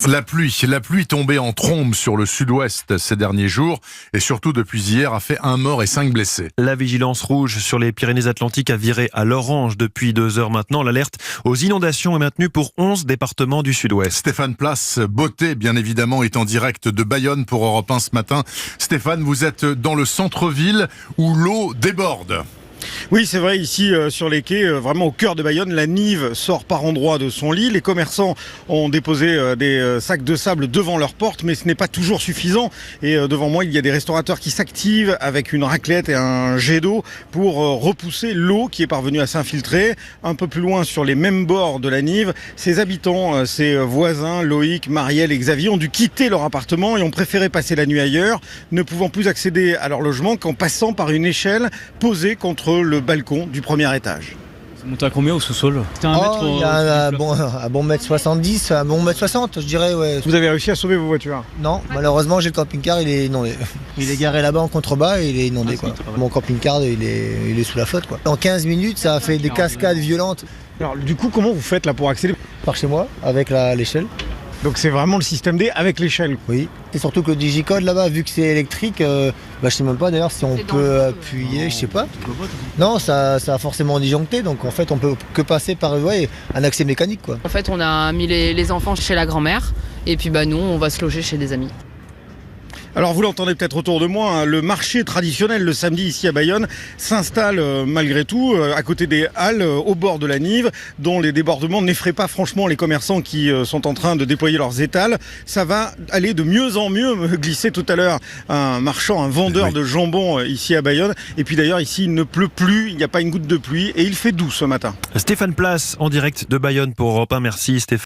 La pluie tombée en trombe sur le sud-ouest ces derniers jours et surtout depuis hier a fait 1 mort et 5 blessés. La vigilance rouge sur les Pyrénées-Atlantiques a viré à l'orange depuis 2 heures maintenant. L'alerte aux inondations est maintenue pour 11 départements du sud-ouest. Stéphane Place, Beauté bien évidemment, est en direct de Bayonne pour Europe 1 ce matin. Stéphane, vous êtes dans le centre-ville où l'eau déborde. Oui, c'est vrai, ici sur les quais, vraiment au cœur de Bayonne, la Nive sort par endroits de son lit. Les commerçants ont déposé des sacs de sable devant leurs portes, mais ce n'est pas toujours suffisant. Et devant moi, il y a des restaurateurs qui s'activent avec une raclette et un jet d'eau pour repousser l'eau qui est parvenue à s'infiltrer. Un peu plus loin, sur les mêmes bords de la Nive, ses habitants, ses voisins, Loïc, Marielle et Xavier, ont dû quitter leur appartement et ont préféré passer la nuit ailleurs, ne pouvant plus accéder à leur logement qu'en passant par une échelle posée contre le balcon du premier étage. C'est monté à combien au sous-sol? C'était il y a un bon mètre 70, un bon mètre 60, je dirais, ouais. Vous avez réussi à sauver vos voitures? Non, malheureusement, j'ai le camping-car, il est inondé. Il est garé là-bas en contrebas et il est inondé, quoi. Mon camping-car, il est sous la flotte, quoi. En 15 minutes, ça a fait des cascades violentes. Alors, du coup, comment vous faites là pour accéder? Par chez moi, avec l'échelle. Donc c'est vraiment le système D avec l'échelle? Oui, et surtout que le digicode là-bas, vu que c'est électrique, je sais même pas d'ailleurs si on peut appuyer, je sais pas. Non, ça a forcément disjoncté, donc en fait on peut que passer par un accès mécanique, quoi. En fait on a mis les enfants chez la grand-mère et puis nous on va se loger chez des amis. Alors vous l'entendez peut-être autour de moi, le marché traditionnel le samedi ici à Bayonne s'installe malgré tout à côté des halles au bord de la Nive, dont les débordements n'effraient pas franchement les commerçants qui sont en train de déployer leurs étals. Ça va aller de mieux en mieux, me glissait tout à l'heure un vendeur de jambon ici à Bayonne. Et puis d'ailleurs ici il ne pleut plus, il n'y a pas une goutte de pluie et il fait doux ce matin. Stéphane Place en direct de Bayonne pour Europe 1. Merci Stéphane.